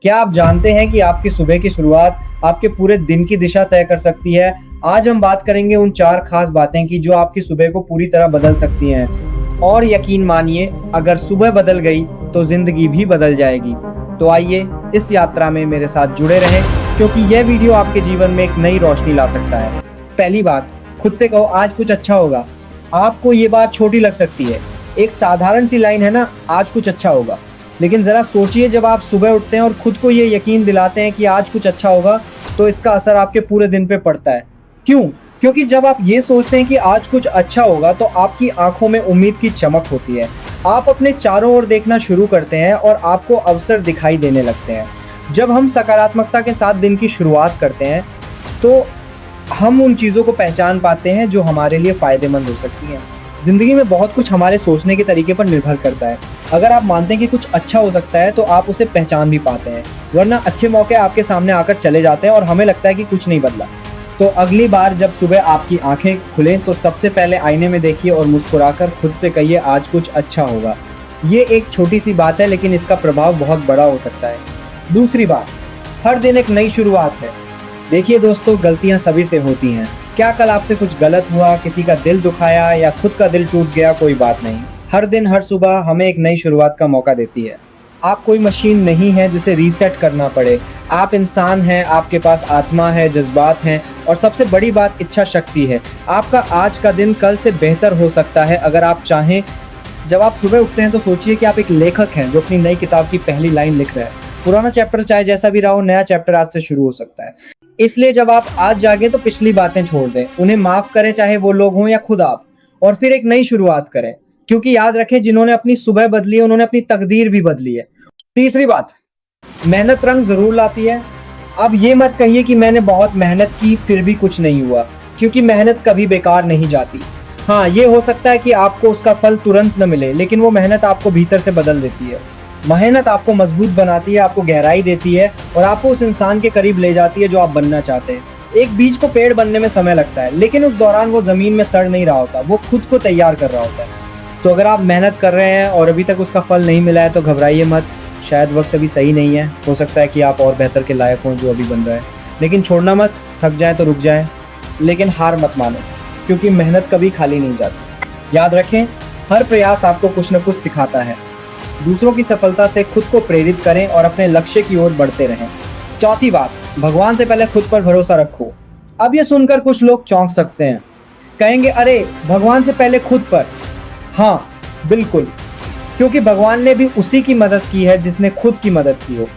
क्या आप जानते हैं कि आपकी सुबह की शुरुआत आपके पूरे दिन की दिशा तय कर सकती है? आज हम बात करेंगे उन 4 खास बातें की जो आपकी सुबह को पूरी तरह बदल सकती हैं। और यकीन मानिए, अगर सुबह बदल गई तो ज़िंदगी भी बदल जाएगी। तो आइए इस यात्रा में मेरे साथ जुड़े रहें, क्योंकि यह वीडियो आपके जीवन में एक नई रोशनी ला सकता है। पहली बात, खुद से कहो आज कुछ अच्छा होगा। आपको ये बात छोटी लग सकती है, एक साधारण सी लाइन है ना, आज कुछ अच्छा होगा। लेकिन ज़रा सोचिए, जब आप सुबह उठते हैं और खुद को ये यकीन दिलाते हैं कि आज कुछ अच्छा होगा, तो इसका असर आपके पूरे दिन पे पड़ता है। क्यों? क्योंकि जब आप ये सोचते हैं कि आज कुछ अच्छा होगा, तो आपकी आंखों में उम्मीद की चमक होती है। आप अपने चारों ओर देखना शुरू करते हैं और आपको अवसर दिखाई देने लगते हैं। जब हम सकारात्मकता के साथ दिन की शुरुआत करते हैं, तो हम उन चीज़ों को पहचान पाते हैं जो हमारे लिए फ़ायदेमंद हो सकती हैं। ज़िंदगी में बहुत कुछ हमारे सोचने के तरीके पर निर्भर करता है। अगर आप मानते हैं कि कुछ अच्छा हो सकता है, तो आप उसे पहचान भी पाते हैं, वरना अच्छे मौके आपके सामने आकर चले जाते हैं और हमें लगता है कि कुछ नहीं बदला। तो अगली बार जब सुबह आपकी आंखें खुलें, तो सबसे पहले आईने में देखिए और मुस्कुराकर खुद से कहिए आज कुछ अच्छा होगा। ये एक छोटी सी बात है, लेकिन इसका प्रभाव बहुत बड़ा हो सकता है। दूसरी बात, हर दिन एक नई शुरुआत है। देखिए दोस्तों, गलतियां सभी से होती हैं। क्या कल आपसे कुछ गलत हुआ, किसी का दिल दुखाया या खुद का दिल टूट गया, कोई बात नहीं। हर दिन हर सुबह हमें एक नई शुरुआत का मौका देती है। आप कोई मशीन नहीं है जिसे रीसेट करना पड़े। आप इंसान हैं, आपके पास आत्मा है, जज्बात हैं और सबसे बड़ी बात इच्छा शक्ति है। आपका आज का दिन कल से बेहतर हो सकता है अगर आप चाहें। जब आप सुबह उठते हैं तो सोचिए कि आप एक लेखक हैं जो अपनी नई किताब की पहली लाइन लिख रहा है। पुराना चैप्टर चाहे जैसा भी रहा हो, नया चैप्टर आज से शुरू हो सकता है। इसलिए जब आप आज जागें तो पिछली बातें छोड़ दें, उन्हें माफ करें, चाहे वो लोग हों या खुद आप, और फिर एक नई शुरुआत करें। क्योंकि याद रखें, जिन्होंने अपनी सुबह बदली है, उन्होंने अपनी तकदीर भी बदली है। तीसरी बात, मेहनत रंग जरूर लाती है। अब ये मत कहिए कि मैंने बहुत मेहनत की फिर भी कुछ नहीं हुआ, क्योंकि मेहनत कभी बेकार नहीं जाती। हाँ, ये हो सकता है कि आपको उसका फल तुरंत न मिले, लेकिन वो मेहनत आपको भीतर से बदल देती है। मेहनत आपको मजबूत बनाती है, आपको गहराई देती है और आपको उस इंसान के करीब ले जाती है जो आप बनना चाहते हैं। एक बीज को पेड़ बनने में समय लगता है, लेकिन उस दौरान वो जमीन में सड़ नहीं रहा होता, वो खुद को तैयार कर रहा होता है। तो अगर आप मेहनत कर रहे हैं और अभी तक उसका फल नहीं मिला है, तो घबराइए मत। शायद वक्त अभी सही नहीं है, हो सकता है कि आप और बेहतर के लायक हों जो अभी बन रहा है। लेकिन छोड़ना मत, थक जाए तो रुक जाए, लेकिन हार मत मानो, क्योंकि मेहनत कभी खाली नहीं जाती। याद रखें, हर प्रयास आपको कुछ न कुछ सिखाता है। दूसरों की सफलता से खुद को प्रेरित करें और अपने लक्ष्य की ओर बढ़ते रहें। चौथी बात, भगवान से पहले खुद पर भरोसा रखो। अब ये सुनकर कुछ लोग चौंक सकते हैं, कहेंगे अरे भगवान से पहले खुद पर। हाँ बिल्कुल, क्योंकि भगवान ने भी उसी की मदद की है जिसने खुद की मदद की हो।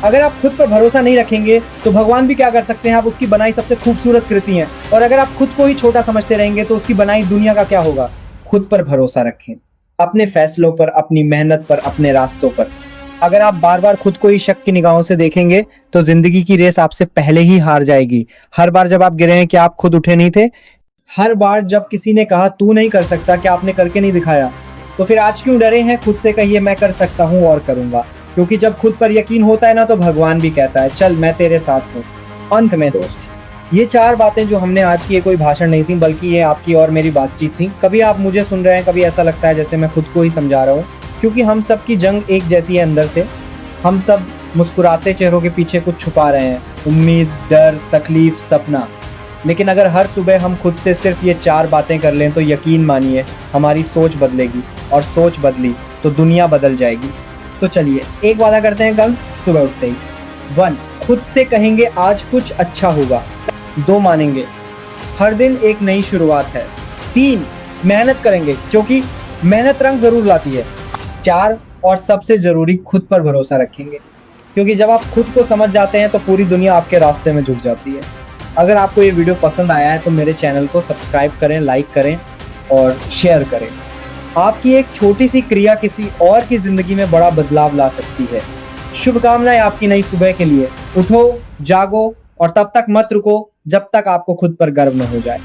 अगर आप खुद पर भरोसा नहीं रखेंगे तो भगवान भी क्या कर सकते हैं, आप उसकी बनाई सबसे खूबसूरत कृति हैं। और अगर आप खुद को ही छोटा समझते रहेंगे तो उसकी बनाई दुनिया का क्या होगा। खुद पर भरोसा रखें, अपने फैसलों पर, अपनी मेहनत पर, अपने रास्तों पर। अगर आप बार बार खुद को ही शक की निगाहों से देखेंगे तो जिंदगी की रेस आपसे पहले ही हार जाएगी। हर बार जब आप गिरे हैं, क्या आप खुद उठे नहीं थे? हर बार जब किसी ने कहा तू नहीं कर सकता, क्या आपने करके नहीं दिखाया? तो फिर आज क्यों डरे हैं? खुद से कहिए मैं कर सकता हूँ और करूंगा। क्योंकि जब खुद पर यकीन होता है ना, तो भगवान भी कहता है चल मैं तेरे साथ हूँ। अंत में दोस्त, ये 4 बातें जो हमने आज की, ये कोई भाषण नहीं थी, बल्कि ये आपकी और मेरी बातचीत थी। कभी आप मुझे सुन रहे हैं, कभी ऐसा लगता है जैसे मैं खुद को ही समझा रहा हूँ, क्योंकि हम सब की जंग एक जैसी है अंदर से। हम सब मुस्कुराते चेहरों के पीछे कुछ छुपा रहे हैं, उम्मीद, डर, तकलीफ, सपना। लेकिन अगर हर सुबह हम खुद से सिर्फ ये 4 बातें कर लें, तो यकीन मानिए हमारी सोच बदलेगी, और सोच बदली तो दुनिया बदल जाएगी। तो चलिए एक वादा करते हैं कल सुबह उठते ही। 1, खुद से कहेंगे आज कुछ अच्छा होगा। 2, मानेंगे हर दिन एक नई शुरुआत है। 3, मेहनत करेंगे, क्योंकि मेहनत रंग जरूर लाती है। 4, और सबसे जरूरी, खुद पर भरोसा रखेंगे, क्योंकि जब आप खुद को समझ जाते हैं तो पूरी दुनिया आपके रास्ते में झुक जाती है। अगर आपको ये वीडियो पसंद आया है तो मेरे चैनल को सब्सक्राइब करें, लाइक करें और शेयर करें। आपकी एक छोटी सी क्रिया किसी और की जिंदगी में बड़ा बदलाव ला सकती है। शुभकामनाएं आपकी नई सुबह के लिए। उठो, जागो और तब तक मत रुको जब तक आपको खुद पर गर्व न हो जाए।